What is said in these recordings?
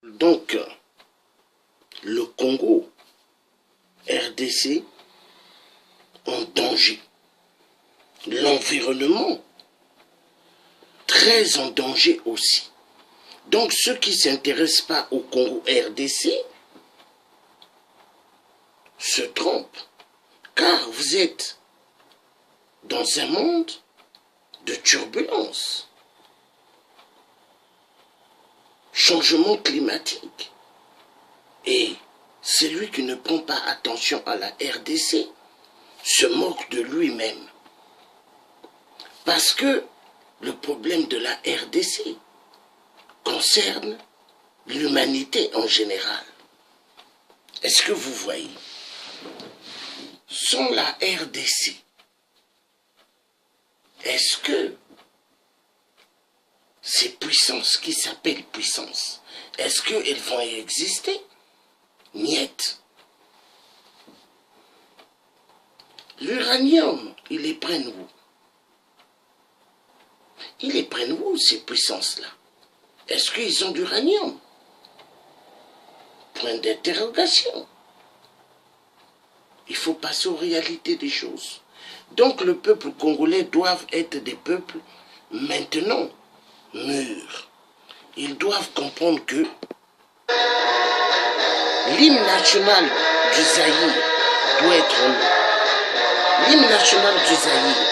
Donc, le Congo, RDC, en danger. L'environnement, très en danger aussi. Donc, ceux qui ne s'intéressent pas au Congo RDC se trompent, car vous êtes dans un monde de turbulence, changement climatique. Et celui qui ne prend pas attention à la RDC se moque de lui-même. Parce que le problème de la RDC concerne l'humanité en général. Est-ce que vous voyez? Sans la RDC, est-ce que ces puissances qui s'appellent puissances, est-ce qu'elles vont exister? Niet. L'uranium, ils les prennent où? Ils les prennent où, ces puissances-là? Est-ce qu'ils ont d'uranium? Point d'interrogation. Il faut passer aux réalités des choses. Donc le peuple congolais doit être des peuples maintenant mûrs. Ils doivent comprendre que l'hymne national du Zaïre doit être lu. L'hymne national du Zaïre.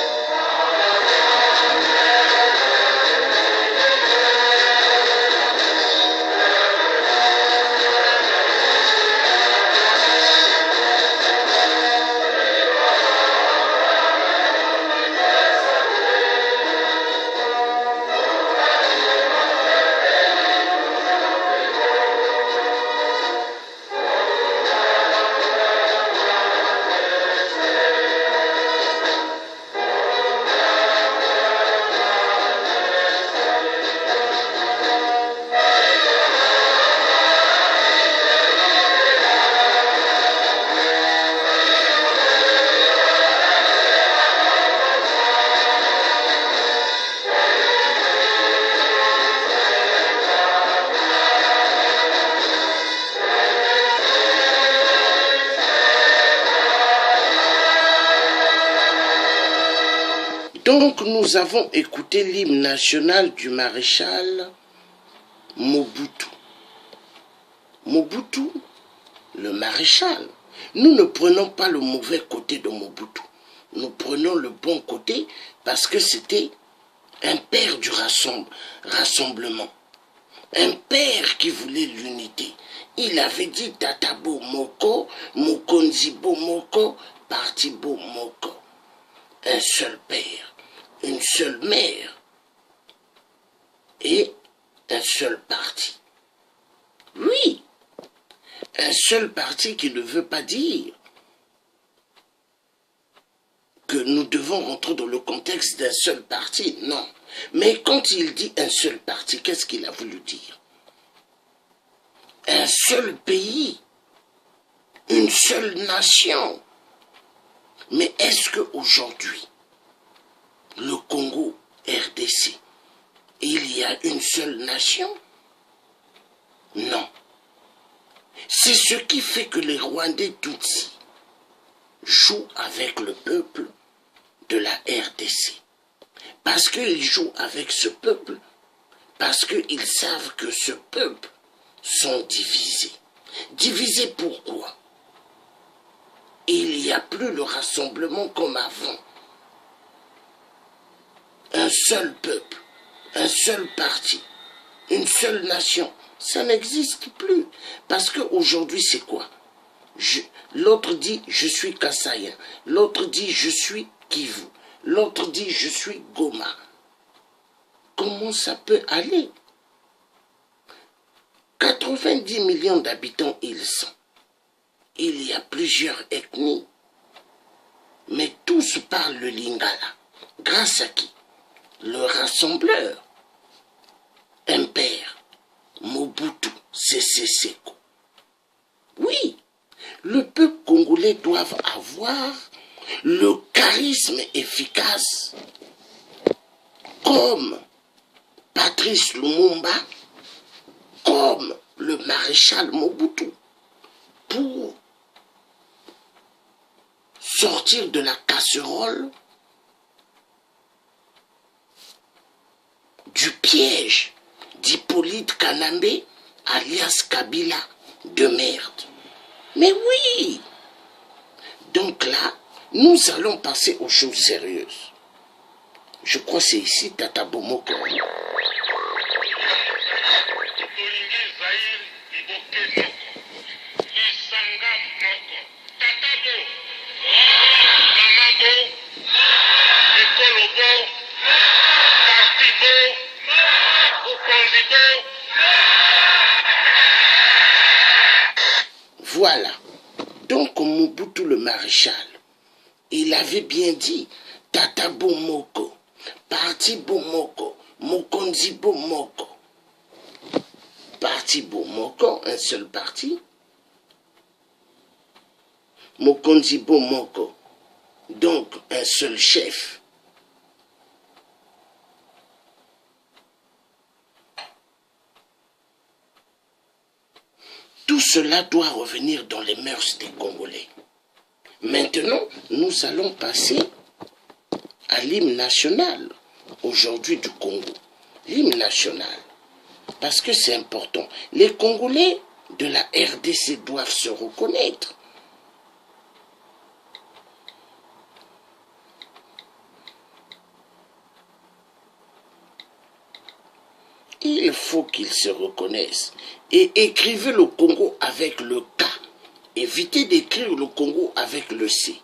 Donc nous avons écouté l'hymne national du maréchal Mobutu. Mobutu, le maréchal. Nous ne prenons pas le mauvais côté de Mobutu. Nous prenons le bon côté parce que c'était un père du rassemblement. Un père qui voulait l'unité. Il avait dit Tatabo Moko, Mokonzibo Moko, Partibo Moko. Un seul père, une seule mère et un seul parti. Oui, un seul parti qui ne veut pas dire que nous devons rentrer dans le contexte d'un seul parti, non. Mais quand il dit un seul parti, qu'est-ce qu'il a voulu dire? Un seul pays, une seule nation. Mais est-ce qu'aujourd'hui, le Congo, RDC, il y a une seule nation? Non. C'est ce qui fait que les Rwandais Tutsis jouent avec le peuple de la RDC. Parce qu'ils jouent avec ce peuple, parce qu'ils savent que ce peuple sont divisés. Divisés pourquoi? Il n'y a plus le rassemblement comme avant. Un seul peuple, un seul parti, une seule nation, ça n'existe plus. Parce qu'aujourd'hui, c'est quoi? L'autre dit « je suis Kassaïen », l'autre dit « je suis Kivu », l'autre dit « je suis Goma ». Comment ça peut aller? 90 millions d'habitants ils sont. Il y a plusieurs ethnies, mais tous parlent le lingala. Grâce à qui? Le rassembleur, un père, Mobutu Sese Seko. Oui, le peuple congolais doit avoir le charisme efficace comme Patrice Lumumba, comme le maréchal Mobutu pour sortir de la casserole, du piège d'Hippolyte Kanambe, alias Kabila de merde. Mais oui! Donc là, nous allons passer aux choses sérieuses. Je crois que c'est ici Tata Bomoko. Voilà. Donc Mobutu le maréchal, il avait bien dit Tata Bomoko, Parti Bomoko, Mokonzi Bomoko. Parti Bomoko, un seul parti. Mokonzi Bomoko, donc un seul chef. Tout cela doit revenir dans les mœurs des Congolais. Maintenant, nous allons passer à l'hymne national, aujourd'hui du Congo. L'hymne national, parce que c'est important. Les Congolais de la RDC doivent se reconnaître. Il faut qu'ils se reconnaissent et écrivez le Congo avec le K. Évitez d'écrire le Congo avec le C.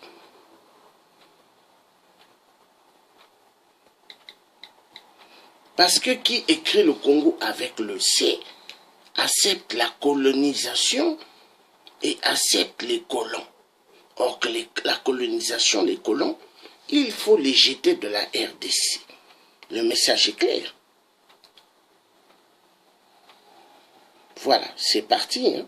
Parce que qui écrit le Congo avec le C accepte la colonisation et accepte les colons. Or que la colonisation, les colons, il faut les jeter de la RDC. Le message est clair. Voilà, c'est parti. Hein.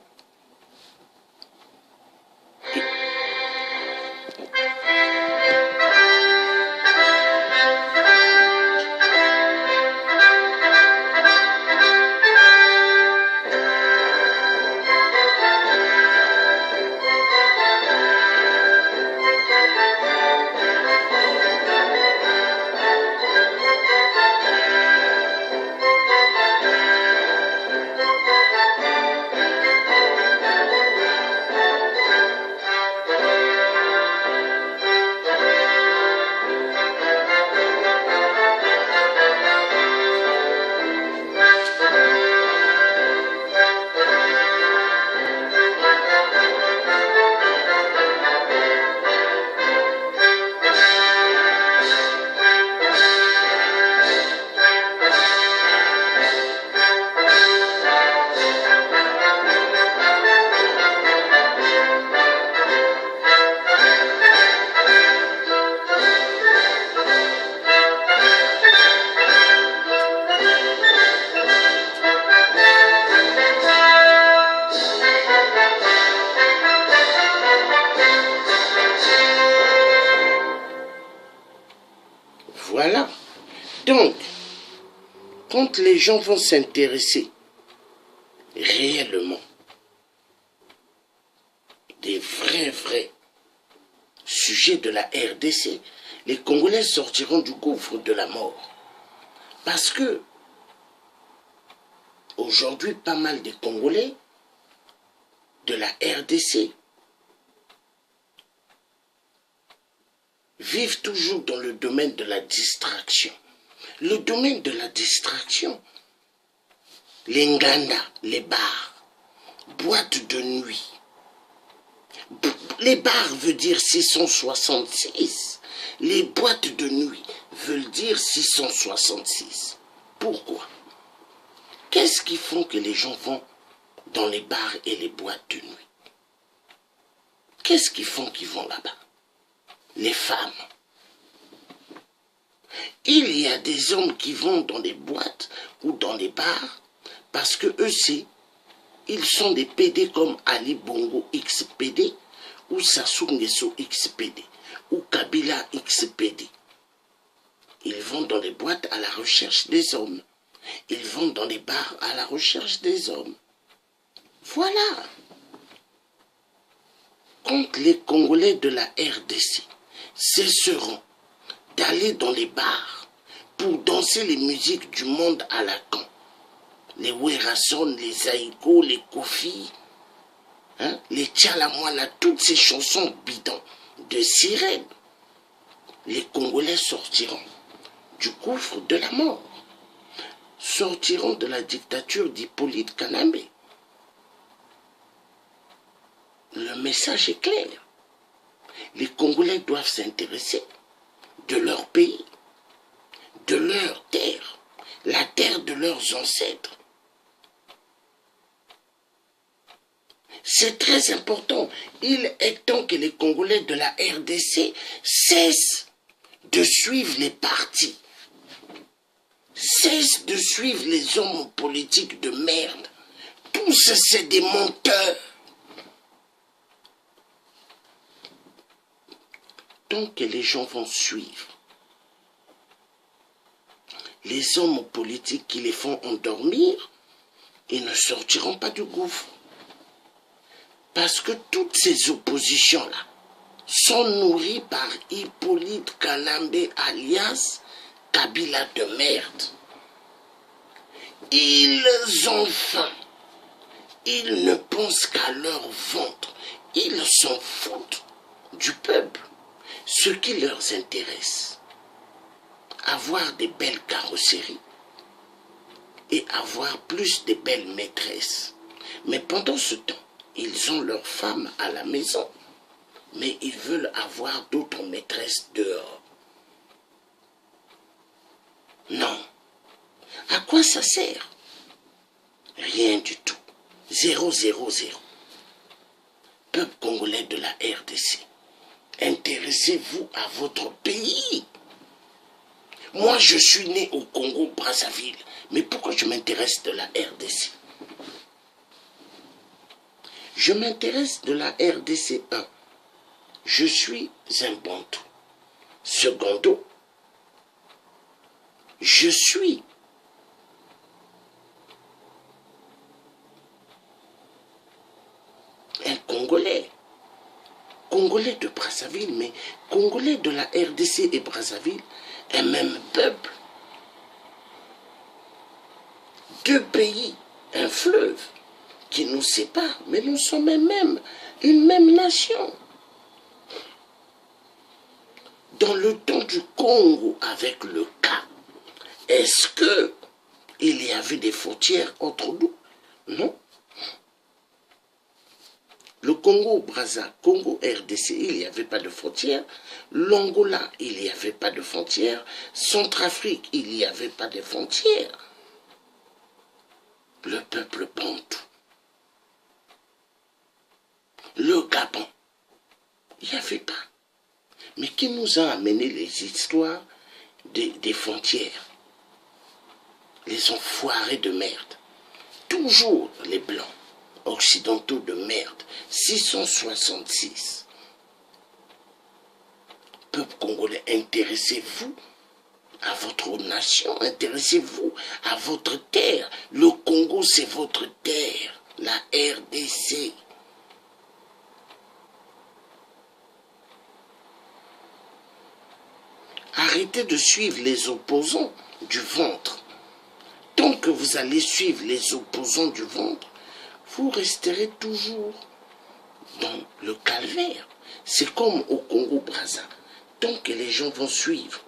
Voilà. Donc, quand les gens vont s'intéresser réellement des vrais sujets de la RDC, les Congolais sortiront du gouffre de la mort. Parce que, aujourd'hui, pas mal de Congolais de la RDC vivent toujours dans le domaine de la distraction. Le domaine de la distraction, les nganda, les bars, boîtes de nuit. Les bars veulent dire 666. Les boîtes de nuit veulent dire 666. Pourquoi? Qu'est-ce qui font que les gens vont dans les bars et les boîtes de nuit? Qu'est-ce qui font qu'ils vont là-bas? Les femmes. Il y a des hommes qui vont dans des boîtes ou dans des bars parce que eux, ils sont des PD comme Ali Bongo XPD ou Sassou Nguesso XPD ou Kabila XPD. Ils vont dans les boîtes à la recherche des hommes. Ils vont dans les bars à la recherche des hommes. Voilà. Quand les Congolais de la RDC cesseront d'aller dans les bars pour danser les musiques du monde à la con, les Werason, les Aïko, les Kofi, hein, les Tchalamouala, toutes ces chansons bidons de sirène, les Congolais sortiront du gouffre de la mort, sortiront de la dictature d'Hippolyte Kanambe. Le message est clair. Les Congolais doivent s'intéresser de leur pays, de leur terre, la terre de leurs ancêtres. C'est très important. Il est temps que les Congolais de la RDC cessent de suivre les partis, cessent de suivre les hommes politiques de merde. Tous, c'est des menteurs. Donc que les gens vont suivre les hommes politiques qui les font endormir, ils ne sortiront pas du gouffre. Parce que toutes ces oppositions-là sont nourries par Hippolyte Kanambe alias Kabila de merde. Ils ont faim. Ils ne pensent qu'à leur ventre. Ils s'en foutent du peuple. Ce qui leur intéresse, avoir des belles carrosseries et avoir plus de belles maîtresses. Mais pendant ce temps, ils ont leurs femmes à la maison, mais ils veulent avoir d'autres maîtresses dehors. Non. À quoi ça sert? Rien du tout. 0, 0, 0. Peuple congolais de la RDC, intéressez-vous à votre pays. Moi, je suis né au Congo-Brazzaville, mais pourquoi je m'intéresse de la RDC? Je m'intéresse de la RDC 1. Je suis un Bantou. Secondo, je suis un Congolais. Congolais de Brazzaville, mais Congolais de la RDC et Brazzaville, un même peuple. Deux pays, un fleuve qui nous sépare, mais nous sommes une même nation. Dans le temps du Congo avec le Cap, est-ce que il y avait des frontières entre nous? Non. Le Congo-Brazza, Congo-RDC, il n'y avait pas de frontières. L'Angola, il n'y avait pas de frontières. Centrafrique, il n'y avait pas de frontières. Le peuple bantou. Le Gabon, il n'y avait pas. Mais qui nous a amené les histoires des frontières? Les enfoirés de merde. Toujours les Blancs occidentaux de merde. 666. Peuple congolais, intéressez-vous à votre nation, intéressez-vous à votre terre. Le Congo, c'est votre terre, la RDC. Arrêtez de suivre les opposants du ventre. Tant que vous allez suivre les opposants du ventre, vous resterez toujours dans le calvaire. C'est comme au Congo-Brazza. Tant que les gens vont suivre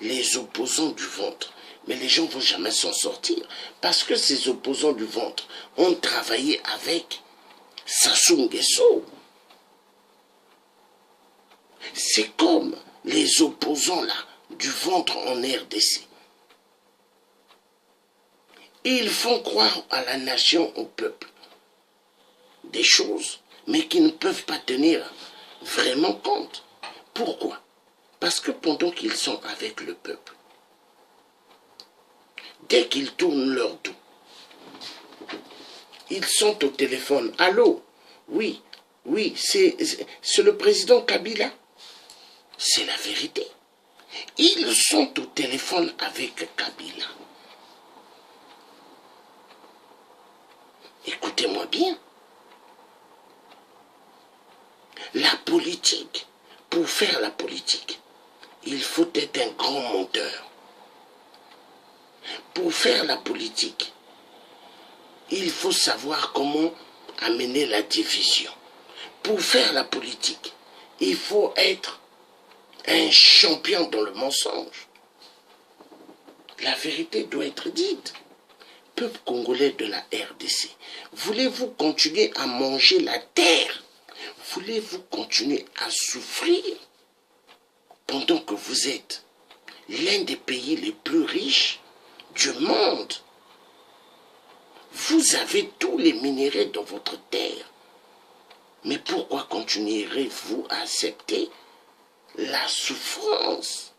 les opposants du ventre, mais les gens ne vont jamais s'en sortir. Parce que ces opposants du ventre ont travaillé avec Sassou Nguesso. C'est comme les opposants là du ventre en RDC. Ils font croire à la nation, au peuple, des choses, mais qui ne peuvent pas tenir vraiment compte. Pourquoi? Parce que pendant qu'ils sont avec le peuple, dès qu'ils tournent leur dos, ils sont au téléphone. Allô? Oui, oui, c'est le président Kabila. C'est la vérité. Ils sont au téléphone avec Kabila. Écoutez-moi bien. politique, pour faire la politique, il faut être un grand menteur. Pour faire la politique, il faut savoir comment amener la division. Pour faire la politique, il faut être un champion dans le mensonge. La vérité doit être dite. Peuple congolais de la RDC, voulez-vous continuer à manger la terre? Voulez-vous continuer à souffrir pendant que vous êtes l'un des pays les plus riches du monde? Vous avez tous les minéraux dans votre terre. Mais pourquoi continuerez-vous à accepter la souffrance?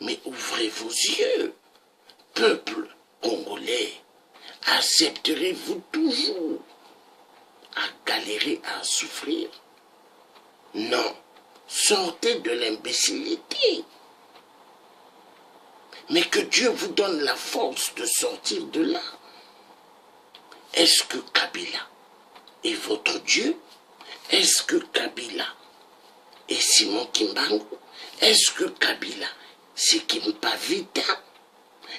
Mais ouvrez vos yeux, peuple congolais. Accepterez-vous toujours à galérer, à souffrir? Non, sortez de l'imbécilité. Mais que Dieu vous donne la force de sortir de là. Est-ce que Kabila est votre Dieu? Est-ce que Kabila est Simon Kimbangu? Est-ce que Kabila c'est Kimpavita?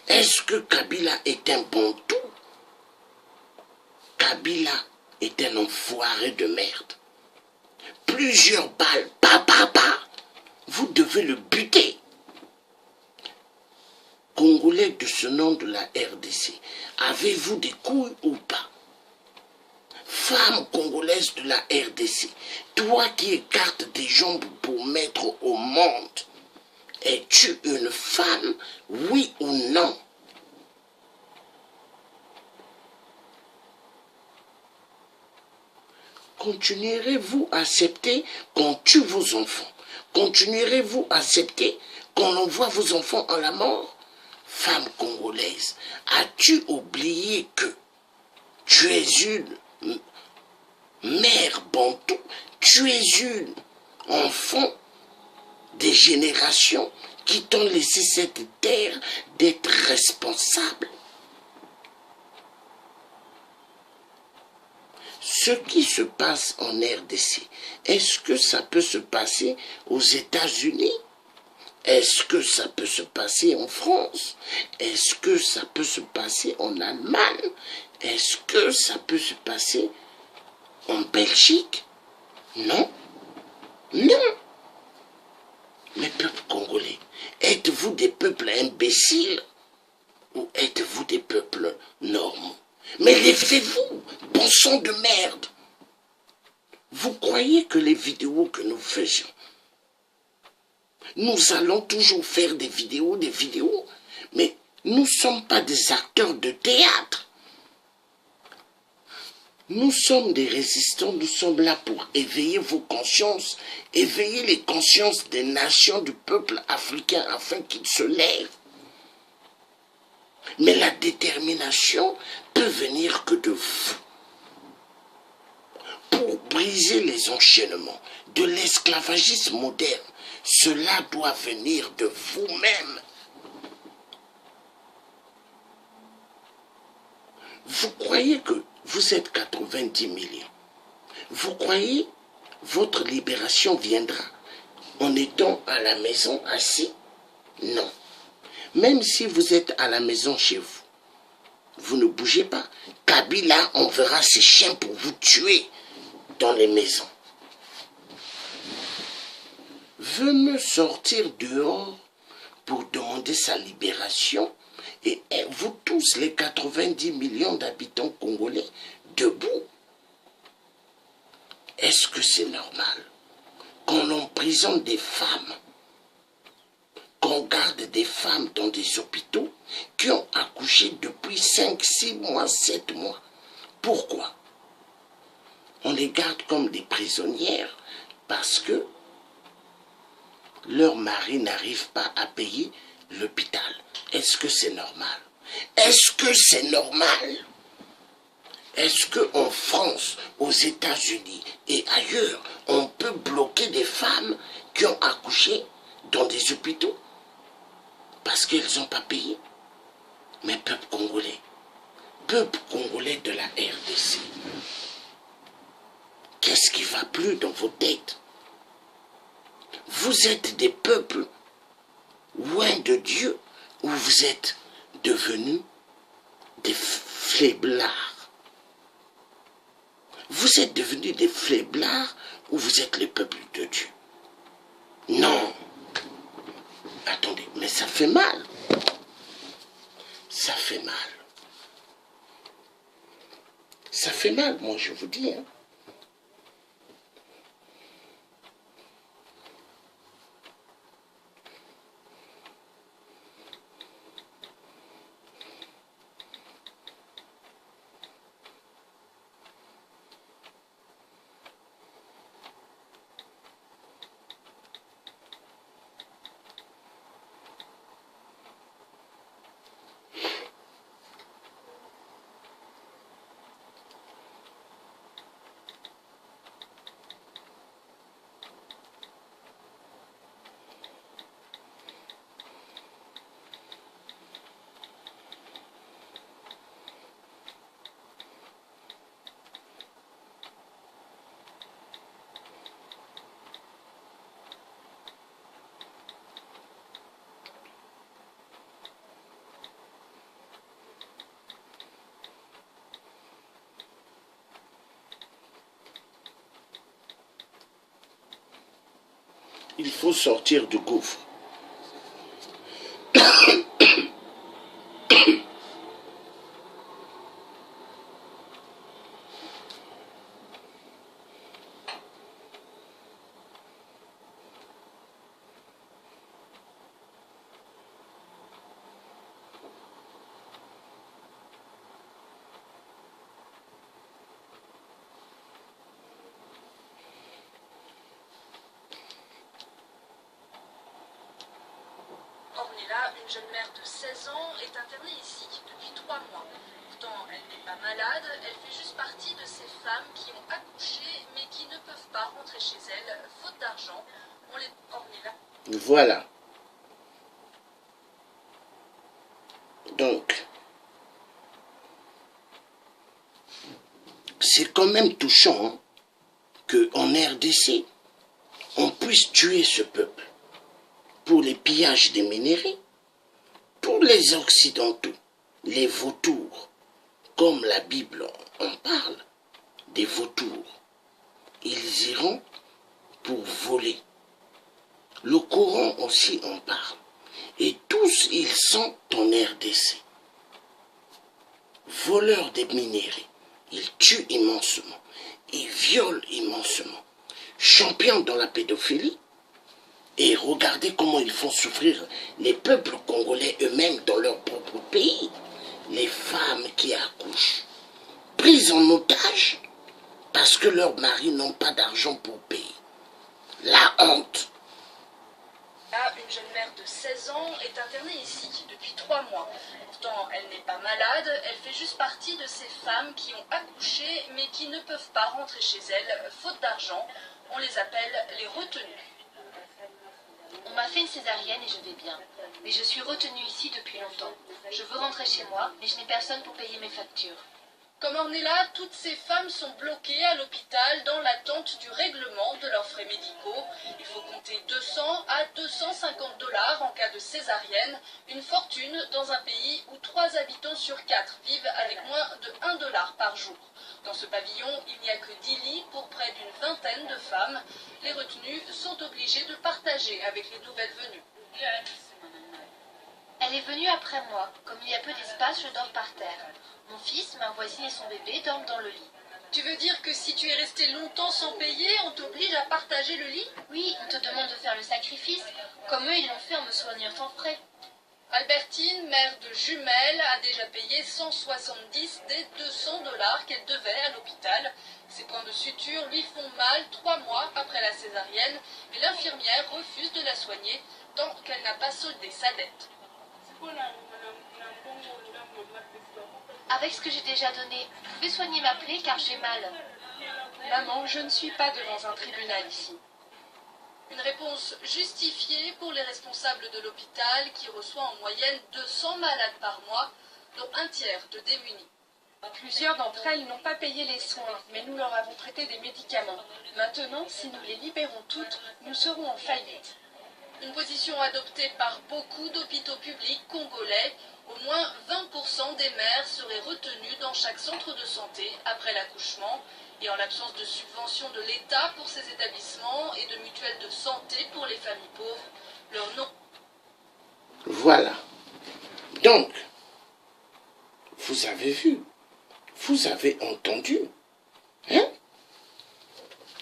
Est-ce que Kabila est un Bantou? Kabila est un enfoiré de merde. Plusieurs balles, vous devez le buter. Congolais de ce nom de la RDC, avez-vous des couilles ou pas? Femme congolaise de la RDC, toi qui écartes tes jambes pour mettre au monde, es-tu une femme, oui ou non? Continuerez-vous à accepter qu'on tue vos enfants? Continuerez-vous à accepter qu'on envoie vos enfants à la mort? Femme congolaise, as-tu oublié que tu es une mère bantou? Tu es une enfant des générations qui t'ont laissé cette terre d'être responsable. Ce qui se passe en RDC, est-ce que ça peut se passer aux États-Unis? Est-ce que ça peut se passer en France? Est-ce que ça peut se passer en Allemagne? Est-ce que ça peut se passer en Belgique? Non. Non. Mes peuples congolais, êtes-vous des peuples imbéciles ou êtes-vous des peuples normaux? Mais levez-vous, bon sang de merde. Vous croyez que les vidéos que nous faisions, nous allons toujours faire des vidéos, mais nous ne sommes pas des acteurs de théâtre. Nous sommes des résistants, nous sommes là pour éveiller vos consciences, éveiller les consciences des nations du peuple africain afin qu'ils se lèvent. Mais la détermination peut venir que de vous. Pour briser les enchaînements de l'esclavagisme moderne, cela doit venir de vous-même. Vous croyez que vous êtes 90 millions. Vous croyez votre libération viendra en étant à la maison assis? Non. Même si vous êtes à la maison chez vous, vous ne bougez pas. Kabila enverra ses chiens pour vous tuer dans les maisons. Veut me sortir dehors pour demander sa libération et vous tous les 90 millions d'habitants congolais debout. Est-ce que c'est normal qu'on emprisonne des femmes, qu'on garde des femmes dans des hôpitaux qui ont accouché depuis 5, 6 mois, 7 mois? Pourquoi? On les garde comme des prisonnières parce que leur mari n'arrive pas à payer l'hôpital. Est-ce que c'est normal? Est-ce que c'est normal? Est-ce qu'en France, aux États-Unis et ailleurs, on peut bloquer des femmes qui ont accouché dans des hôpitaux parce qu'elles n'ont pas payé? Mais peuple congolais de la RDC, qu'est-ce qui ne va plus dans vos têtes? Vous êtes des peuples loin de Dieu ou vous êtes devenus des faiblards? Vous êtes devenus des faiblards ou vous êtes le peuple de Dieu? Non. Attendez, mais ça fait mal. Ça fait mal. Ça fait mal, moi je vous dis. Hein. Il faut sortir du gouffre. Ornella, une jeune mère de 16 ans, est internée ici depuis 3 mois. Pourtant, elle n'est pas malade, elle fait juste partie de ces femmes qui ont accouché mais qui ne peuvent pas rentrer chez elles, faute d'argent. On les... Ornella. Voilà. Donc, c'est quand même touchant hein, qu'en RDC, on puisse tuer ce peuple pour les pillages des minerais, pour les Occidentaux, les vautours, comme la Bible en parle, des vautours, ils iront pour voler. Le Coran aussi en parle. Et tous, ils sont en RDC. Voleurs des minéraux, ils tuent immensement, ils violent immensement. Champions dans la pédophilie, et regardez comment ils font souffrir les peuples congolais eux-mêmes dans leur propre pays. Les femmes qui accouchent, prises en otage, parce que leurs maris n'ont pas d'argent pour payer. La honte. Là, une jeune mère de 16 ans est internée ici depuis 3 mois. Pourtant, elle n'est pas malade, elle fait juste partie de ces femmes qui ont accouché mais qui ne peuvent pas rentrer chez elles, faute d'argent. On les appelle les retenues. On m'a fait une césarienne et je vais bien. Mais je suis retenue ici depuis longtemps. Je veux rentrer chez moi, mais je n'ai personne pour payer mes factures. Comme Ornella, toutes ces femmes sont bloquées à l'hôpital dans l'attente du règlement de leurs frais médicaux. Il faut compter 200 à 250 $ en cas de césarienne, une fortune dans un pays où 3 habitants sur 4 vivent avec moins de 1 $ par jour. Dans ce pavillon, il n'y a que 10 lits pour près d'une vingtaine de femmes. Les retenues sont obligées de partager avec les nouvelles venues. Elle est venue après moi. Comme il y a peu d'espace, je dors par terre. Mon fils, ma voisine et son bébé dorment dans le lit. Tu veux dire que si tu es resté longtemps sans payer, on t'oblige à partager le lit? Oui, on te demande de faire le sacrifice, comme eux ils l'ont fait en me soignant sans frais. Albertine, mère de jumelles, a déjà payé 170 des 200 $ qu'elle devait à l'hôpital. Ses points de suture lui font mal 3 mois après la césarienne, mais l'infirmière refuse de la soigner tant qu'elle n'a pas soldé sa dette. Avec ce que j'ai déjà donné, vous pouvez soigner ma plaie car j'ai mal. Maman, je ne suis pas devant un tribunal ici. Une réponse justifiée pour les responsables de l'hôpital qui reçoit en moyenne 200 malades par mois, dont un tiers de démunis. Plusieurs d'entre elles n'ont pas payé les soins, mais nous leur avons prêté des médicaments. Maintenant, si nous les libérons toutes, nous serons en faillite. Une position adoptée par beaucoup d'hôpitaux publics congolais. Au moins 20% des mères seraient retenues dans chaque centre de santé après l'accouchement. Et en l'absence de subventions de l'État pour ces établissements et de mutuelles de santé pour les familles pauvres, leur nom... Voilà. Donc, vous avez vu, vous avez entendu. Hein?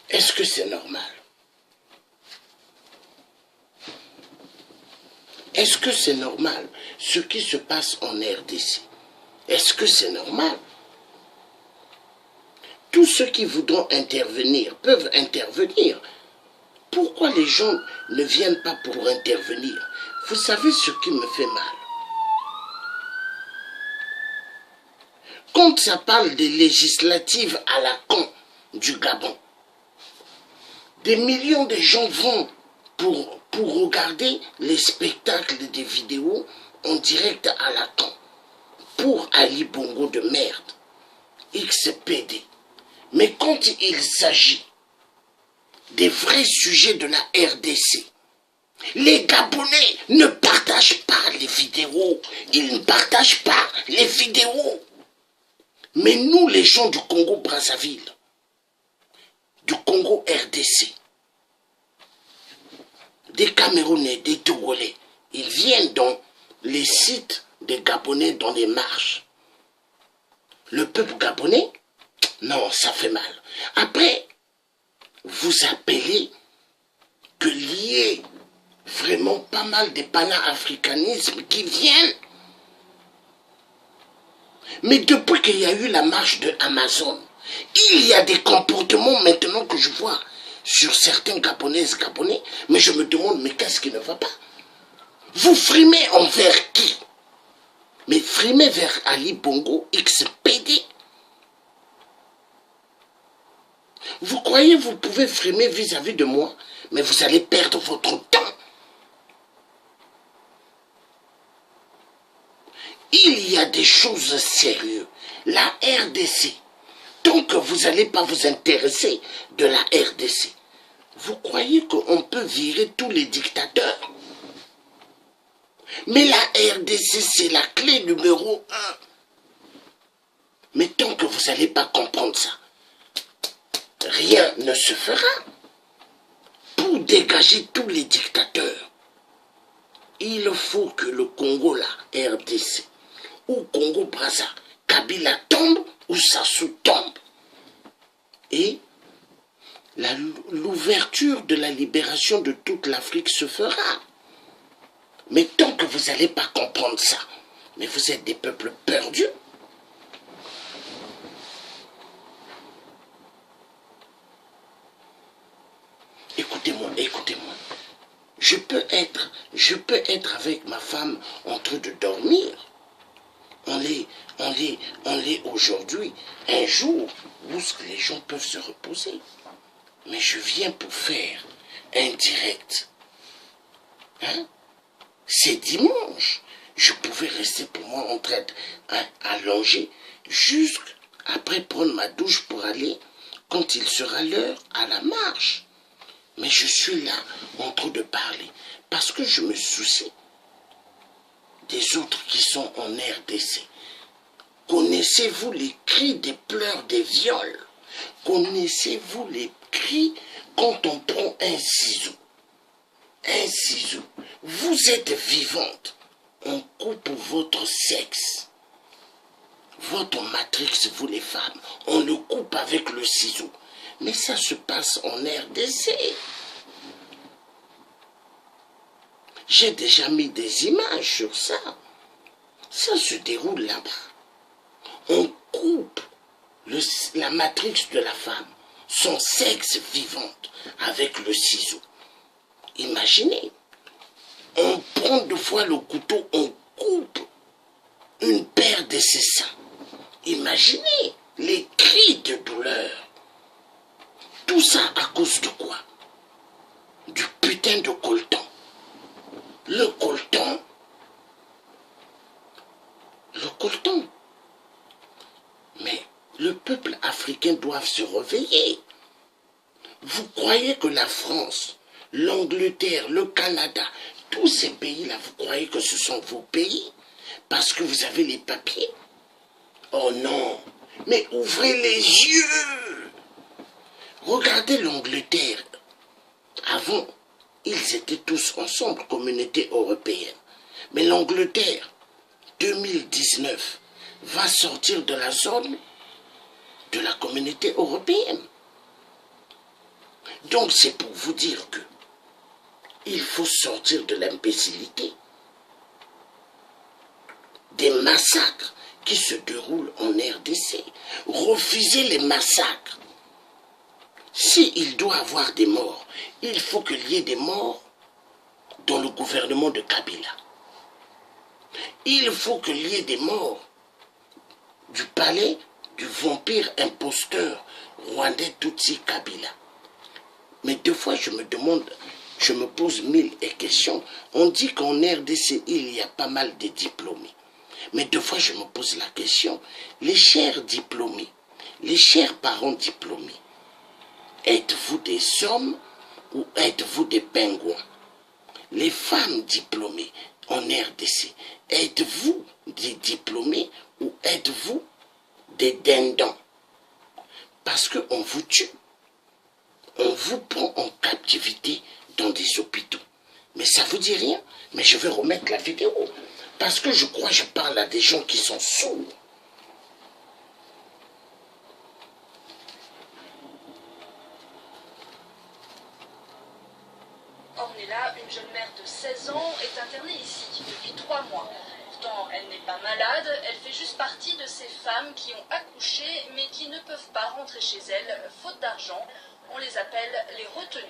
Est-ce que c'est normal? Est-ce que c'est normal ce qui se passe en RDC? Est-ce que c'est normal? Tous ceux qui voudront intervenir peuvent intervenir. Pourquoi les gens ne viennent pas pour intervenir? Vous savez ce qui me fait mal? Quand ça parle des législatives à la con du Gabon, des millions de gens vont pour regarder les spectacles des vidéos en direct à la con. Pour Ali Bongo de merde, XPD. Mais quand il s'agit des vrais sujets de la RDC, les Gabonais ne partagent pas les vidéos. Ils ne partagent pas les vidéos. Mais nous, les gens du Congo-Brazzaville, du Congo-RDC, des Camerounais, des Togolais, ils viennent dans les sites des Gabonais dans les marches. Le peuple gabonais, non, ça fait mal. Après, vous appelez que lié vraiment pas mal de panafricanisme qui viennent. Mais depuis qu'il y a eu la marche de Amazon, il y a des comportements maintenant que je vois sur certains Gabonaises, Gabonais, mais je me demande, mais qu'est-ce qui ne va pas? Vous frimez envers qui? Mais frimez vers Ali Bongo, XPD. Vous croyez vous pouvez frimer vis-à-vis de moi, mais vous allez perdre votre temps. Il y a des choses sérieuses. La RDC, tant que vous n'allez pas vous intéresser de la RDC, vous croyez qu'on peut virer tous les dictateurs? Mais la RDC, c'est la clé numéro 1. Mais tant que vous n'allez pas comprendre ça, rien ne se fera. Pour dégager tous les dictateurs, il faut que le Congo, la RDC, ou Congo-Brazza, Kabila tombe ou Sassou tombe. Et l'ouverture de la libération de toute l'Afrique se fera. Mais tant que vous n'allez pas comprendre ça, mais vous êtes des peuples perdus. Écoutez-moi, écoutez-moi. Je peux être avec ma femme en train de dormir. On l'est aujourd'hui, un jour où les gens peuvent se reposer. Mais je viens pour faire un direct. Hein? C'est dimanche. Je pouvais rester pour moi en train allongé jusqu'après prendre ma douche pour aller, quand il sera l'heure, à la marche. Mais je suis là en train de parler parce que je me soucie des autres qui sont en RDC. Connaissez-vous les cris des pleurs des viols? Connaissez-vous les cris quand on prend un ciseau? Un ciseau. Vous êtes vivante. On coupe votre sexe. Votre matrix, vous les femmes, on le coupe avec le ciseau. Mais ça se passe en RDC. J'ai déjà mis des images sur ça. Ça se déroule là-bas. On coupe la matrix de la femme, son sexe vivante, avec le ciseau. Imaginez, on prend deux fois le couteau, on coupe une paire de ses seins. Imaginez les cris de douleur. Tout ça à cause de quoi? Du putain de coltan. Le coltan. Le coltan. Mais le peuple africain doit se réveiller. Vous croyez que la France, l'Angleterre, le Canada, tous ces pays-là, vous croyez que ce sont vos pays parce que vous avez les papiers? Oh non, mais ouvrez les yeux. Regardez l'Angleterre. Avant, ils étaient tous ensemble, communauté européenne. Mais l'Angleterre, 2019, va sortir de la zone de la communauté européenne. Donc c'est pour vous dire que il faut sortir de l'imbécilité. Des massacres qui se déroulent en RDC. Refusez les massacres. S'il doit y avoir des morts, il faut qu'il y ait des morts dans le gouvernement de Kabila. Il faut qu'il y ait des morts du palais du vampire imposteur rwandais Tutsi Kabila. Mais deux fois je me demande, je me pose mille questions. On dit qu'en RDC il y a pas mal de diplômés. Mais deux fois je me pose la question, les chers diplômés, les chers parents diplômés, êtes-vous des hommes ou êtes-vous des pingouins? Les femmes diplômées en RDC, êtes-vous des diplômés ou êtes-vous des dindons? Parce qu'on vous tue. On vous prend en captivité dans des hôpitaux. Mais ça vous dit rien? Mais je vais remettre la vidéo. Parce que je crois que je parle à des gens qui sont sourds. Ornella, une jeune mère de 16 ans, est internée ici depuis 3 mois. Pourtant, elle n'est pas malade, elle fait juste partie de ces femmes qui ont accouché mais qui ne peuvent pas rentrer chez elles, faute d'argent. On les appelle les retenues.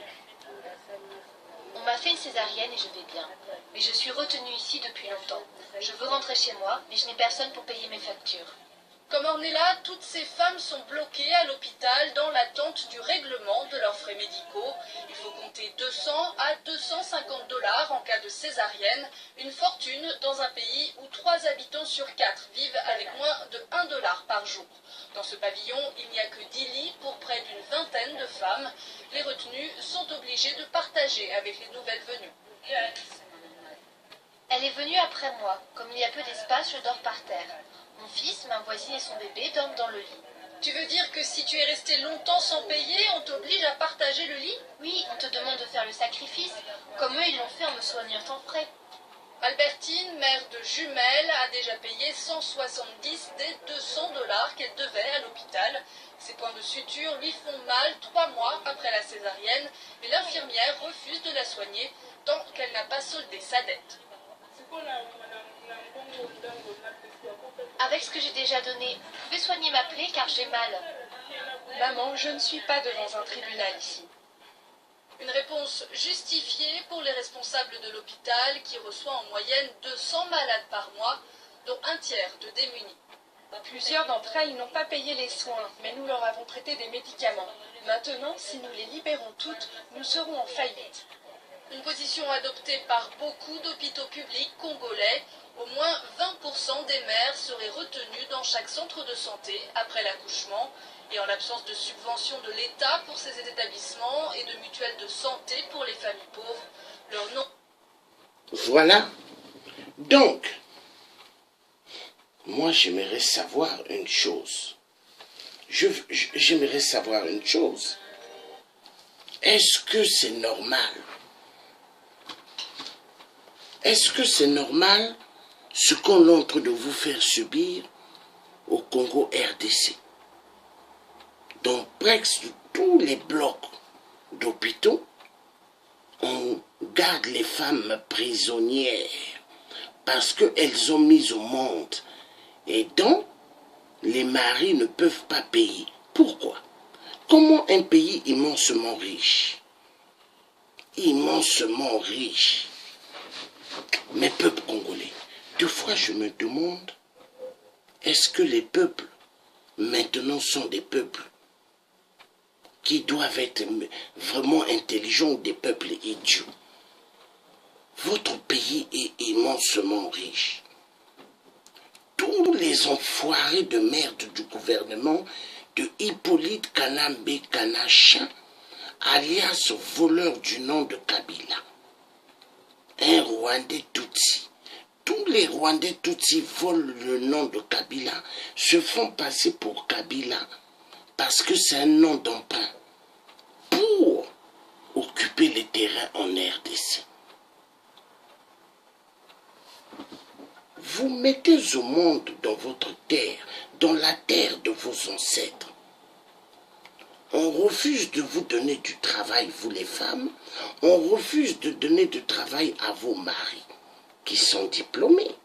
On m'a fait une césarienne et je vais bien. Mais je suis retenue ici depuis longtemps. Je veux rentrer chez moi, mais je n'ai personne pour payer mes factures. Comme Ornella, toutes ces femmes sont bloquées à l'hôpital dans l'attente du règlement de leurs frais médicaux. Il faut compter 200 à 250 $ en cas de césarienne, une fortune dans un pays où 3 habitants sur 4 vivent avec moins de 1 $ par jour. Dans ce pavillon, il n'y a que 10 lits pour près d'une vingtaine de femmes. Les retenues sont obligées de partager avec les nouvelles venues. Elle est venue après moi. Comme il y a peu d'espace, je dors par terre. Mon fils, ma voisine et son bébé dorment dans le lit. Tu veux dire que si tu es resté longtemps sans payer, on t'oblige à partager le lit? Oui, on te demande de faire le sacrifice, comme eux ils l'ont fait en me soignant sans frais. Albertine, mère de jumelles, a déjà payé 170 des 200 $ qu'elle devait à l'hôpital. Ses points de suture lui font mal 3 mois après la césarienne, mais l'infirmière refuse de la soigner tant qu'elle n'a pas soldé sa dette. Avec ce que j'ai déjà donné, vous pouvez soigner ma plaie car j'ai mal. Maman, je ne suis pas devant un tribunal ici. Une réponse justifiée pour les responsables de l'hôpital qui reçoit en moyenne 200 malades par mois, dont un tiers de démunis. Plusieurs d'entre elles n'ont pas payé les soins, mais nous leur avons prêté des médicaments. Maintenant, si nous les libérons toutes, nous serons en faillite. Une position adoptée par beaucoup d'hôpitaux publics congolais. Au moins 20% des mères seraient retenues dans chaque centre de santé après l'accouchement. Et en l'absence de subventions de l'État pour ces établissements et de mutuelles de santé pour les familles pauvres, leur nom... Voilà. Donc, moi j'aimerais savoir une chose. J'aimerais savoir une chose. Est-ce que c'est normal? Est-ce que c'est normal ce qu'on est en train de vous faire subir au Congo RDC? Dans presque tous les blocs d'hôpitaux, on garde les femmes prisonnières parce qu'elles ont mis au monde. Et donc, les maris ne peuvent pas payer. Pourquoi? Comment un pays immensement riche, mes peuples congolais, deux fois je me demande, est-ce que les peuples maintenant sont des peuples qui doivent être vraiment intelligents ou des peuples idiots? Votre pays est immensement riche. tous les enfoirés de merde du gouvernement de Hippolyte Kanambe Kanachin, alias voleur du nom de Kabila, un Rwandais Tutsi. Tous les Rwandais Tutsi volent le nom de Kabila, se font passer pour Kabila, parce que c'est un nom d'emprunt, pour occuper les terrains en RDC. Vous mettez au monde dans votre terre, dans la terre de vos ancêtres. On refuse de vous donner du travail, vous les femmes. On refuse de donner du travail à vos maris qui sont diplômés.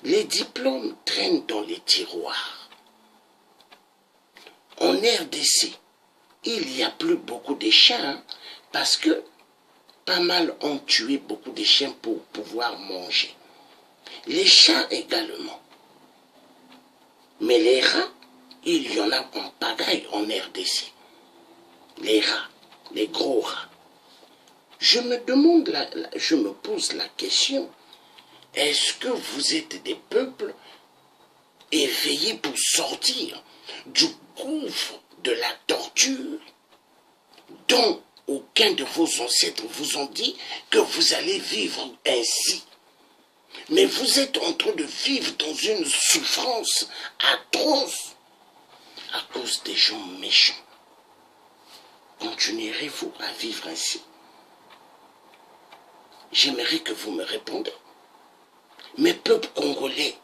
Les diplômes traînent dans les tiroirs. En RDC, il n'y a plus beaucoup de chiens, parce que pas mal ont tué beaucoup de chiens pour pouvoir manger. Les chats également. Mais les rats, il y en a en pagaille en RDC. Les rats, les gros rats. Je me pose la question, est-ce que vous êtes des peuples éveillés pour sortir du gouffre de la torture dont aucun de vos ancêtres vous ont dit que vous allez vivre ainsi? Mais vous êtes en train de vivre dans une souffrance atroce à cause des gens méchants. Continuerez-vous à vivre ainsi? J'aimerais que vous me répondiez. Mes peuples congolais,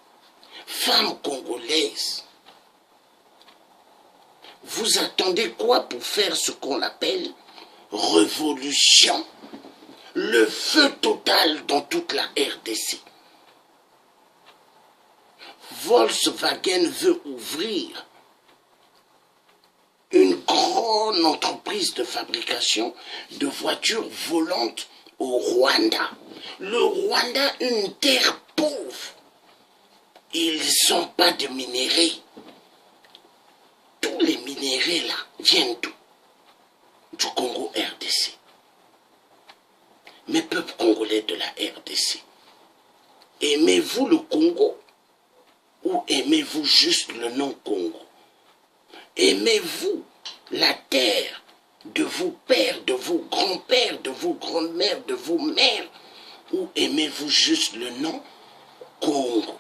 femmes congolaises, vous attendez quoi pour faire ce qu'on appelle révolution? Le feu total dans toute la RDC. Volkswagen veut ouvrir une grande entreprise de fabrication de voitures volantes au Rwanda. Le Rwanda, une terre pauvre. Ils n'ont pas de minéraux. Tous les minéraux là viennent d'où? Du Congo RDC. Mes peuples congolais de la RDC, aimez-vous le Congo ou aimez-vous juste le nom Congo? Aimez-vous la terre de vos pères, de vos grands-pères, de vos grandes-mères, de vos mères, ou aimez-vous juste le nom Congo?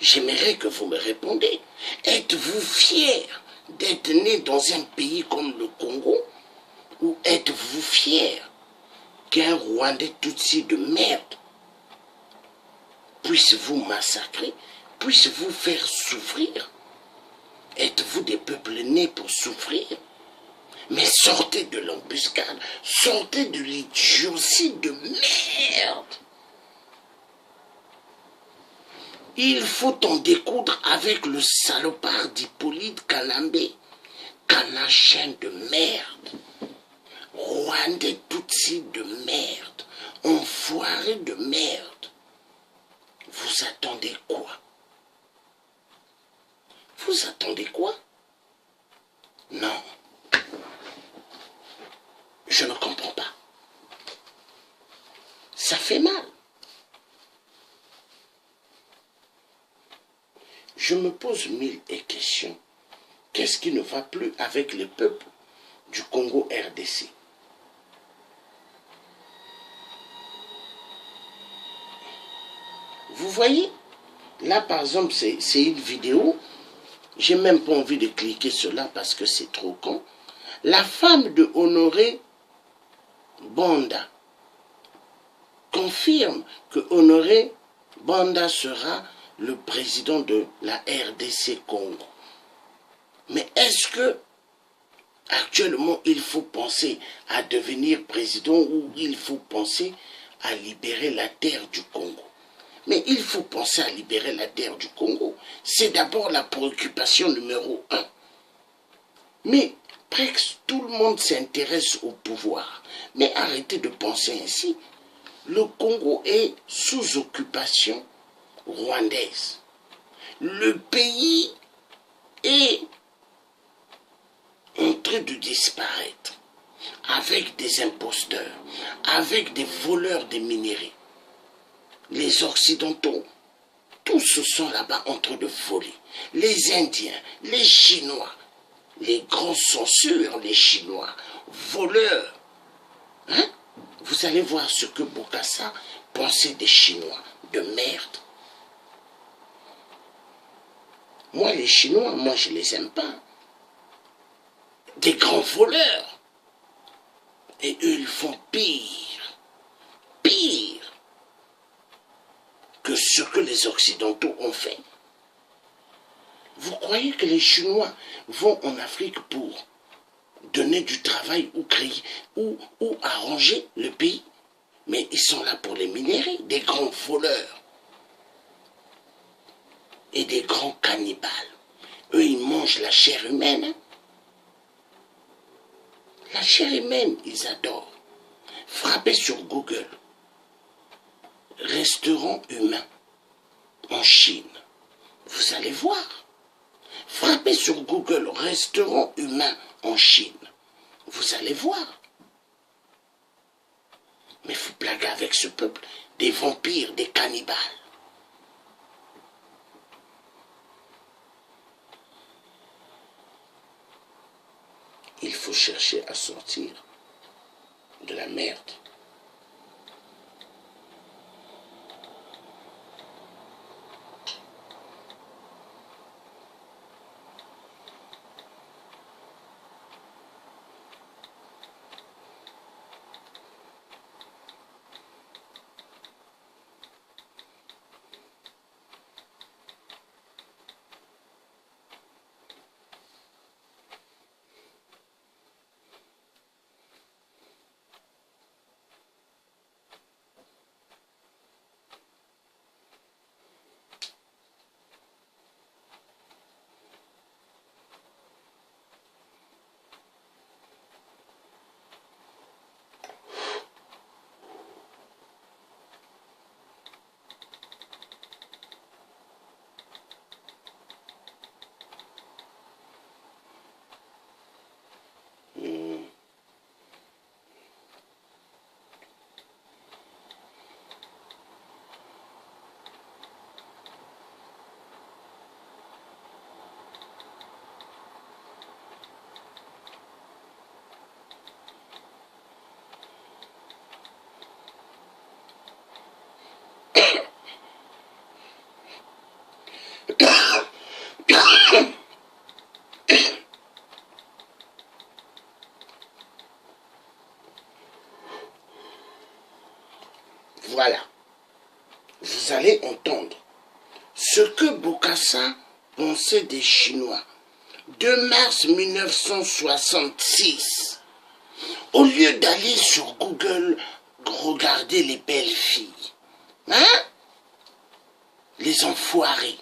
J'aimerais que vous me répondiez. Êtes-vous fiers d'être né dans un pays comme le Congo, ou êtes-vous fiers qu'un Rwandais Tutsi de merde puisse vous massacrer, puisse vous faire souffrir? Êtes-vous des peuples nés pour souffrir? Mais sortez de l'embuscade, sortez de l'idiotie de merde. Il faut en découdre avec le salopard d'Hippolyte Kanambe, Kanachin de merde, Rwandais Tutsi de merde, enfoiré de merde. Vous attendez quoi? Vous attendez quoi? Non. Je ne comprends pas. Ça fait mal. Je me pose mille questions. Qu'est-ce qui ne va plus avec les peuples du Congo RDC? Vous voyez? Là, par exemple, c'est une vidéo. J'ai même pas envie de cliquer sur là parce que c'est trop con. La femme de Honoré Banda confirme que Honoré Banda sera le président de la RDC Congo. Mais est-ce que actuellement il faut penser à devenir président ou il faut penser à libérer la terre du Congo? Mais il faut penser à libérer la terre du Congo. C'est d'abord la préoccupation numéro 1. Mais presque tout le monde s'intéresse au pouvoir. Mais arrêtez de penser ainsi. Le Congo est sous occupation rwandaise. Le pays est en train de disparaître. avec des imposteurs, avec des voleurs de minerais. Les Occidentaux, tous sont là-bas en train de voler. Les Indiens, les Chinois, les grands censures, les Chinois, voleurs. Hein? Vous allez voir ce que Bokassa pensait des Chinois, de merde. Moi, les Chinois, moi, je les aime pas. Des grands voleurs. Et eux, ils font pire que ce que les Occidentaux ont fait. Vous croyez que les Chinois vont en Afrique pour donner du travail ou créer ou arranger le pays? Mais ils sont là pour les minéraux, des grands voleurs et des grands cannibales. Eux, ils mangent la chair humaine. Hein? La chair humaine, ils adorent. Frappez sur Google. Restaurant humain en Chine. Vous allez voir. Frappez sur Google restaurant humain en Chine. Vous allez voir. Mais il faut blaguer avec ce peuple. Des vampires, des cannibales. Il faut chercher à sortir de la merde. Voilà. Vous allez entendre ce que Bokassa pensait des Chinois. 2 mars 1966. Au lieu d'aller sur Google regarder les belles filles, hein? Les enfoirés,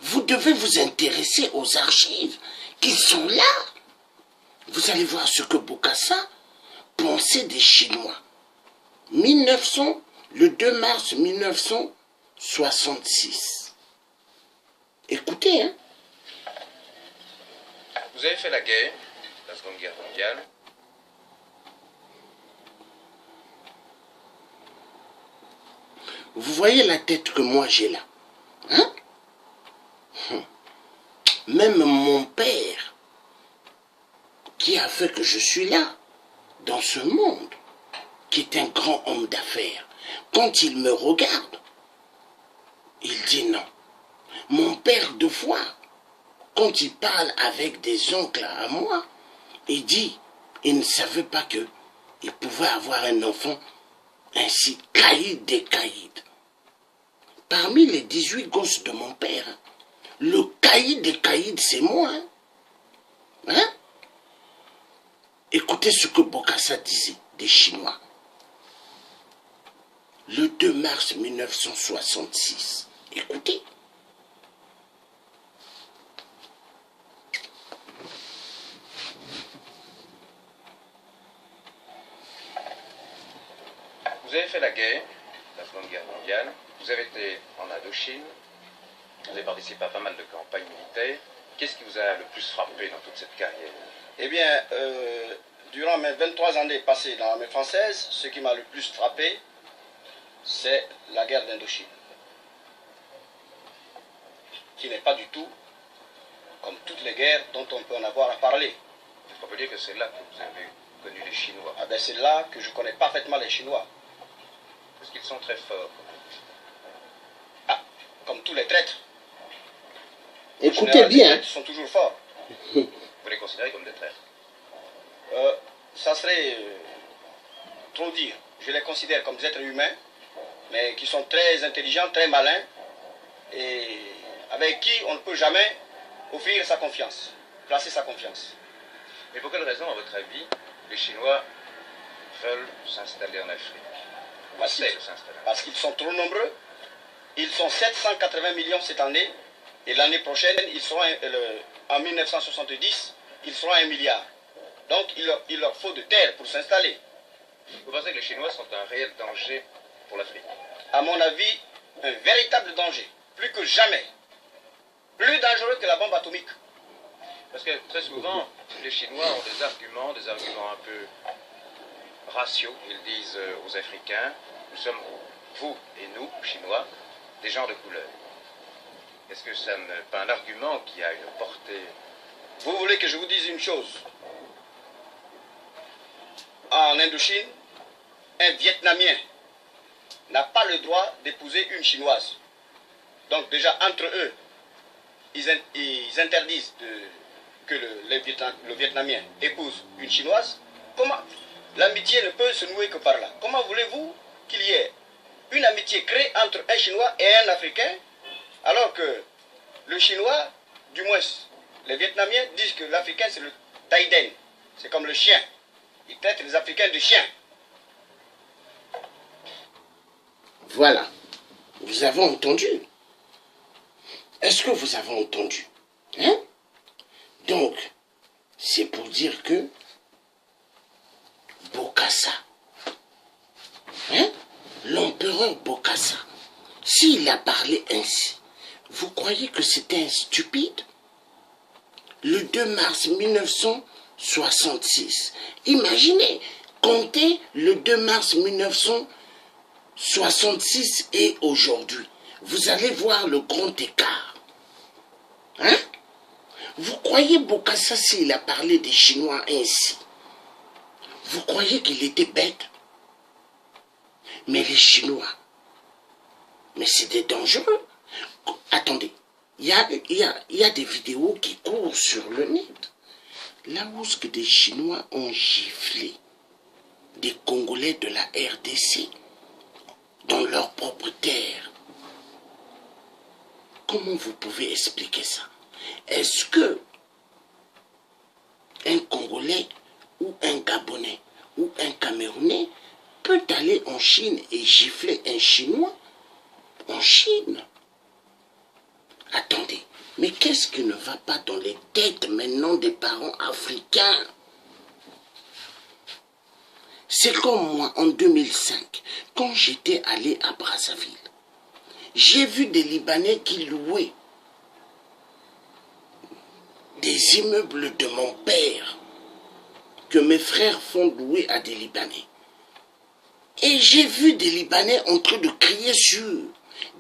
vous devez vous intéresser aux archives qui sont là. Vous allez voir ce que Bokassa pensait des Chinois. Le 2 mars 1966. Écoutez, hein. Vous avez fait la guerre, la Seconde Guerre mondiale. Vous voyez la tête que moi j'ai là, hein? Même mon père, qui a fait que je suis là, dans ce monde, qui est un grand homme d'affaires, quand il me regarde, il dit non. Mon père, 2 fois, quand il parle avec des oncles à moi, il dit, il ne savait pas qu'il pouvait avoir un enfant ainsi, caïd des caïds. Parmi les 18 gosses de mon père, le caïd des caïds, c'est moi. Hein? Écoutez ce que Bokassa disait des Chinois. Le 2 mars 1966. Écoutez. Vous avez fait la guerre, la Seconde Guerre mondiale. Vous avez été en Indochine. Vous avez participé à pas mal de campagnes militaires. Qu'est-ce qui vous a le plus frappé dans toute cette carrière? Eh bien, durant mes 23 années passées dans l'armée française, ce qui m'a le plus frappé, c'est la guerre d'Indochine. Qui n'est pas du tout comme toutes les guerres dont on peut en avoir à parler. On peut dire que c'est là que vous avez connu les Chinois. Ah ben c'est là que je connais parfaitement les Chinois. Parce qu'ils sont très forts. Ah, comme tous les traîtres. Écoutez bien. Les traîtres sont toujours forts. Vous les considérez comme des traîtres? Ça serait trop dire. Je les considère comme des êtres humains, mais qui sont très intelligents, très malins, et avec qui on ne peut jamais offrir sa confiance, placer sa confiance. Mais pour quelle raison, à votre avis, les Chinois veulent s'installer en Afrique? Parce qu'ils sont trop nombreux. Ils sont 780 millions cette année, et l'année prochaine, ils seront, en 1970, ils seront 1 milliard. Donc il leur faut de terre pour s'installer. Vous pensez que les Chinois sont un réel danger pour l'Afrique? À mon avis, un véritable danger, plus que jamais. Plus dangereux que la bombe atomique. Parce que très souvent, les Chinois ont des arguments un peu raciaux. Ils disent aux Africains, nous sommes, vous et nous, Chinois, des gens de couleur. Est-ce que ça n'est pas un argument qui a une portée? Vous voulez que je vous dise une chose? En Indochine, un Vietnamien n'a pas le droit d'épouser une Chinoise. Donc déjà, entre eux, ils interdisent que le Vietnamien épouse une Chinoise. Comment? L'amitié ne peut se nouer que par là. Comment voulez-vous qu'il y ait une amitié créée entre un Chinois et un Africain, alors que le Chinois, du moins les Vietnamiens, disent que l'Africain c'est le Taïden, c'est comme le chien. Ils traitent les Africains de chiens. Voilà. Vous avez entendu? Est-ce que vous avez entendu? Hein? Donc, c'est pour dire que Bokassa, hein? L'empereur Bokassa, s'il a parlé ainsi, vous croyez que c'était un stupide? Le 2 mars 1966, imaginez, comptez le 2 mars 1966 et aujourd'hui. Vous allez voir le grand écart. Hein? Vous croyez Bokassa, s'il a parlé des Chinois ainsi, vous croyez qu'il était bête? Mais les Chinois, mais c'est des dangereux. Attendez, il y a des vidéos qui courent sur le net. Là où ce que des Chinois ont giflé des Congolais de la RDC dans leur propre terre. Comment vous pouvez expliquer ça? Est-ce que un Congolais ou un Gabonais ou un Camerounais peut aller en Chine et gifler un Chinois en Chine? Attendez, mais qu'est-ce qui ne va pas dans les têtes maintenant des parents africains? C'est comme moi en 2005, quand j'étais allé à Brazzaville. J'ai vu des Libanais qui louaient des immeubles de mon père que mes frères font louer à des Libanais. Et j'ai vu des Libanais en train de crier sur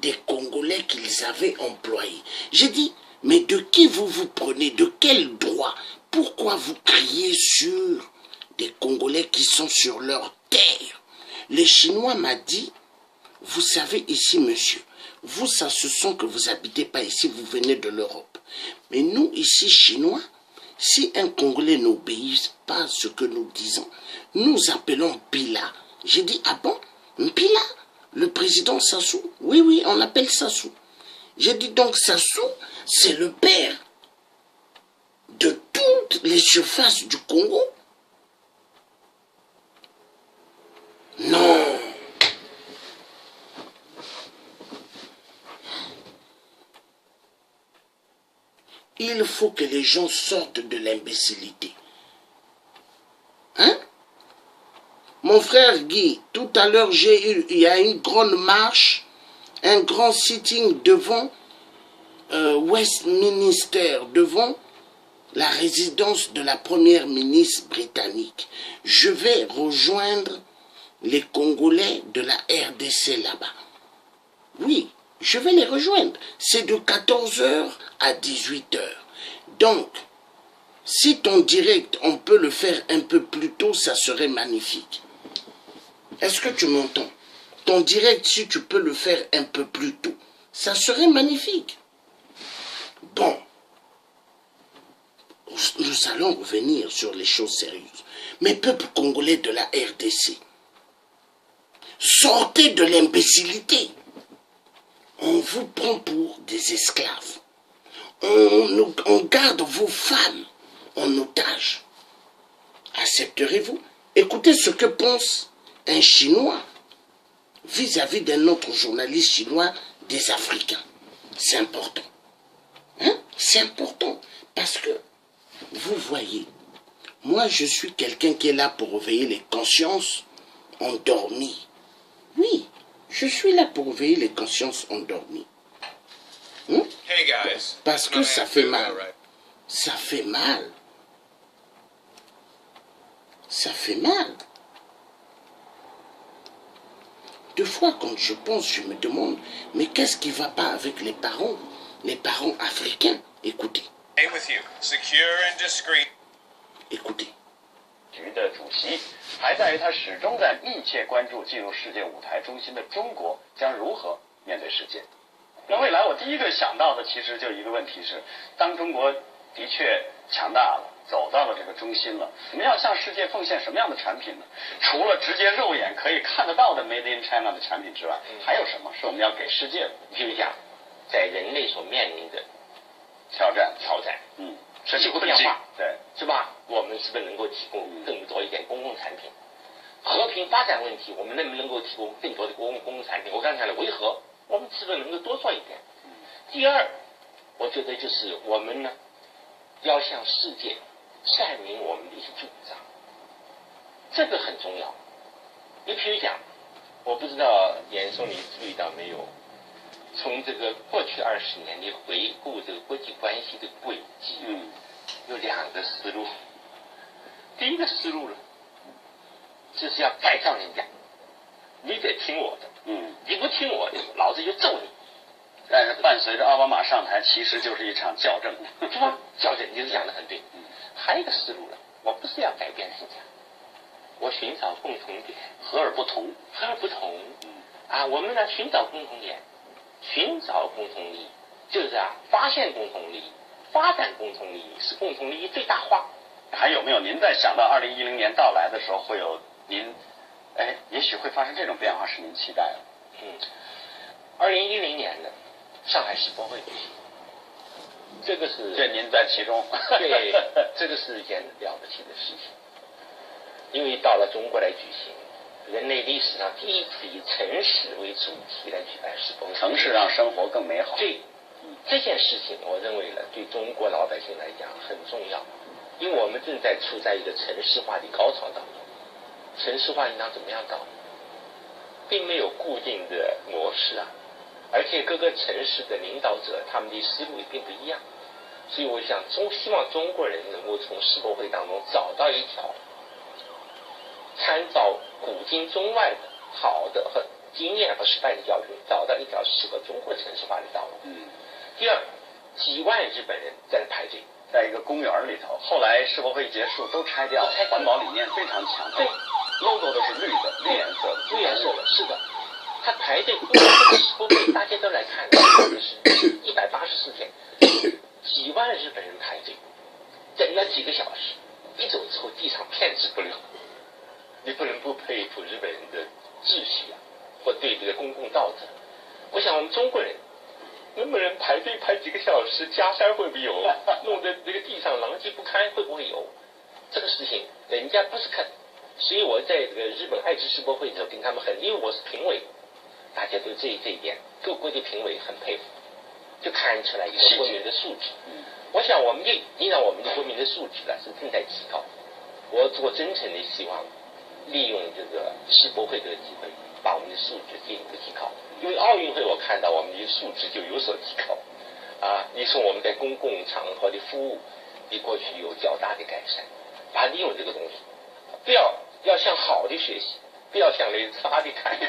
des Congolais qu'ils avaient employés. J'ai dit, mais de qui vous vous prenez? De quel droit? Pourquoi vous criez sur des Congolais qui sont sur leur terre? Les Chinois m'ont dit, vous savez ici, monsieur, vous, ça se sent que vous n'habitez pas ici, vous venez de l'Europe. Mais nous, ici, Chinois, si un Congolais n'obéit pas à ce que nous disons, nous appelons Bila. J'ai dit, ah bon? Bila? Le président Sassou? Oui, oui, on l'appelle Sassou. J'ai dit donc, Sassou, c'est le père de toutes les surfaces du Congo? Non. Il faut que les gens sortent de l'imbécilité. Hein? Mon frère Guy, tout à l'heure, il y a une grande marche, un grand sitting devant Westminster, devant la résidence de la première ministre britannique. Je vais rejoindre les Congolais de la RDC là-bas. Oui, je vais les rejoindre. C'est de 14h à 18h. Donc, si ton direct, on peut le faire un peu plus tôt, ça serait magnifique. Est-ce que tu m'entends? Ton direct, si tu peux le faire un peu plus tôt, ça serait magnifique. Bon, nous allons revenir sur les choses sérieuses. Mes peuples congolais de la RDC, sortez de l'imbécilité. On vous prend pour des esclaves. On garde vos femmes en otage. Accepterez-vous? Écoutez ce que pense un Chinois vis-à-vis d'un autre journaliste chinois des Africains. C'est important. Hein? C'est important parce que, vous voyez, moi je suis quelqu'un qui est là pour réveiller les consciences endormies. Oui, je suis là pour réveiller les consciences endormies. Hein? Hey guys. Parce que ça fait mal. Ça fait mal. Ça fait mal. Deux fois, quand je pense, je me demande, mais qu'est-ce qui ne va pas avec les parents africains? Écoutez. With you. Secure and discreet. Écoutez. 局的主席还在于他始终在密切关注进入世界舞台中心的中国将如何面对世界。那未来我第一个想到的其实就一个问题是，当中国的确强大了，走到了这个中心了，我们要向世界奉献什么样的产品呢？除了直接肉眼可以看得到的 Made in China 的产品之外，还有什么是我们要给世界的？譬如讲，在人类所面临的挑战，气候变化，对，是吧？我们是不是能够提供更多一点公共产品？和平发展问题，我们能不能够提供更多的公共产品？我刚才的维和，我们是不是能够多做一点？第二，我觉得就是我们呢，要向世界阐明我们的一些主张，这个很重要。你譬如讲，我不知道严嵩你注意到没有？从这个过去20年，你回顾这个国际关系的轨迹，有两个思路。第一个思路呢，就是要改造人家，你得听我的，你不听我的，老子就揍你。但是伴随着奥巴马上台，其实就是一场校正，是吧？校正，你讲的很对。还有一个思路呢，我不是要改变人家，我寻找共同点，和而不同，我们呢寻找共同点。寻找共同利益，就是发现共同利益，发展共同利益，使共同利益最大化。还有没有您在想到2010年到来的时候，会有您，也许会发生这种变化，是您期待的？2010年的上海世博会举行，这个是这您在其中，对，这个是一件了不起的事情，因为到了中国来举行。人类历史上第一次以城市为主题来举办世博会，城市让生活更美好。对，这件事情我认为呢，对中国老百姓来讲很重要，因为我们正在处在一个城市化的高潮当中。城市化应当怎么样搞？并没有固定的模式而且各个城市的领导者他们的思路也并不一样，所以我想希望中国人能够从世博会当中找到一条参照古今中外的好的和经验和失败的教训，找到一条适合中国城市化的道路。第二，几万日本人在排队，在一个公园里头。后来世博会结束都拆掉了，环保理念非常强。对 ，logo 都是绿的，绿颜色的，绿颜色的，是的。他排队，因为这个世博会大家都来看，是184天，几万日本人排队，等了几个小时，一走之后地上片纸不留。你不能不佩服日本人的秩序或对这个公共道德。我想我们中国人能不能排队排几个小时，加塞会不会有？弄得这个地上狼藉不堪，会不会有？这个事情人家不是看，所以我在这个日本爱知世博会的时候跟他们因为我是评委，大家对这一点，各国的评委很佩服，就看出来一个国民的素质。我想我们应让我们的国民的素质是正在提高。我真诚的希望。利用这个世博会这个机会，把我们的素质进一步提高。因为奥运会，我看到我们的素质就有所提高。你说我们在公共场合的服务，比过去有较大的改善。他利用这个东西，要向好的学习，不要向那差的看，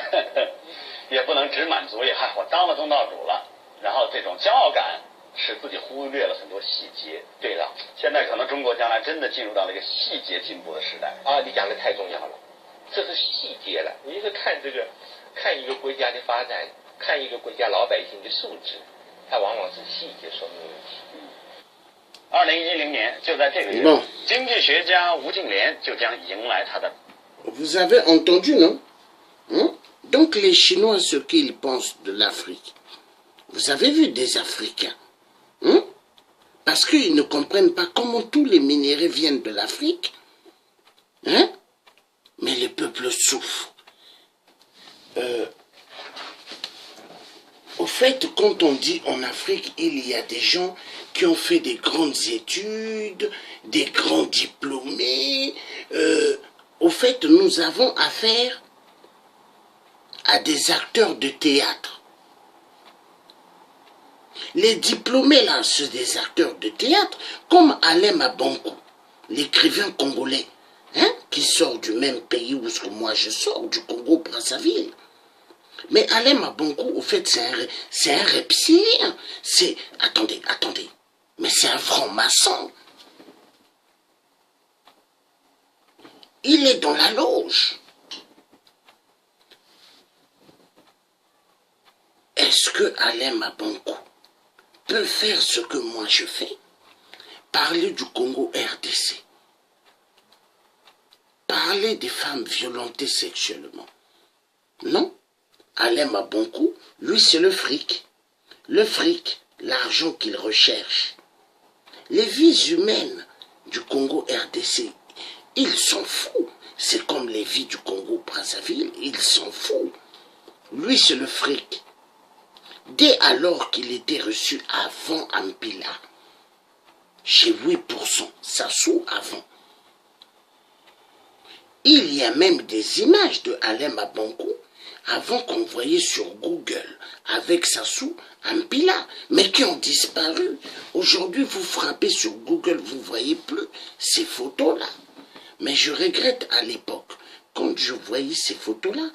也不能只满足于嗨，我当了东道主了，然后这种骄傲感使自己忽略了很多细节。对了，现在可能中国将来真的进入到了一个细节进步的时代啊！你讲的太重要了，这是细节了。你是看一个国家的发展，看一个国家老百姓的素质，它往往是细节说明问题。2010年就在这个月，经济学家吴敬琏就将迎来他的。Vous avez entendu, non? Donc les Chinois, ce qu'ils pensent de l'Afrique, vous avez vu des Africains, parce qu'ils ne comprennent pas comment tous les minéraux viennent de l'Afrique, mais les peuples souffrent. Au fait, quand on dit en Afrique, il y a des gens qui ont fait des grandes études, des grands diplômés. Au fait, nous avons affaire à des acteurs de théâtre. Les diplômés là, c'est des acteurs de théâtre, comme Alain Mabankou, l'écrivain congolais, qui sort du même pays où moi je sors, du Congo-Brazzaville. Mais Alain Mabankou, au fait, c'est un reptilien. C'est... Attendez. Mais c'est un franc-maçon. Il est dans la loge. Est-ce que Alain Mabankou peut faire ce que moi je fais? Parler du Congo RDC. Parler des femmes violentées sexuellement. Non? Alain Mabankou, lui c'est le fric. Le fric, l'argent qu'il recherche. Les vies humaines du Congo RDC, il s'en fout. C'est comme les vies du Congo Brazzaville, il s'en fout. Lui c'est le fric. Dès alors qu'il était reçu avant Ampila, chez 8%, Sassou avant. Il y a même des images de Alain Mabankou avant qu'on voyait sur Google avec Sassou Ampila, mais qui ont disparu. Aujourd'hui, vous frappez sur Google, vous ne voyez plus ces photos-là. Mais je regrette à l'époque, quand je voyais ces photos-là,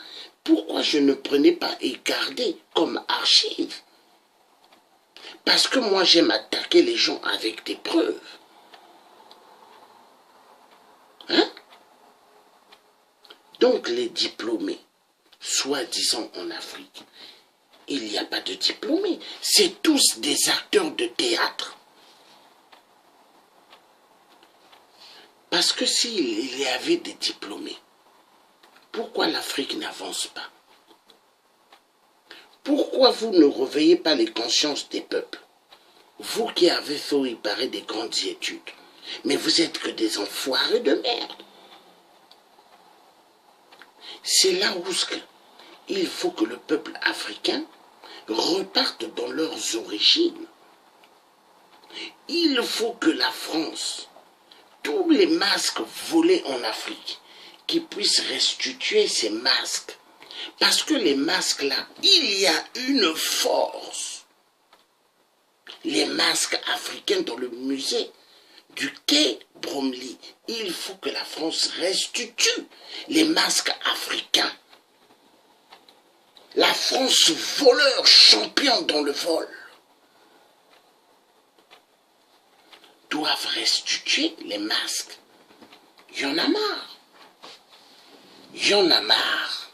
pourquoi je ne prenais pas et gardais comme archive? Parce que moi, j'aime attaquer les gens avec des preuves. Donc, les diplômés, soi-disant en Afrique, il n'y a pas de diplômés. C'est tous des acteurs de théâtre. Parce que s'il y avait des diplômés, pourquoi l'Afrique n'avance pas? Pourquoi vous ne réveillez pas les consciences des peuples? Vous qui avez fait, il paraît, des grandes études. Mais vous êtes que des enfoirés de merde. C'est là où il faut que le peuple africain reparte dans leurs origines. Il faut que la France, tous les masques volés en Afrique, qu'ils puissent restituer ces masques. Parce que les masques là, il y a une force. Les masques africains dans le musée du quai Bromley, il faut que la France restitue les masques africains. La France voleur champion dans le vol doivent restituer les masques. Il y en a marre. Il y en a marre.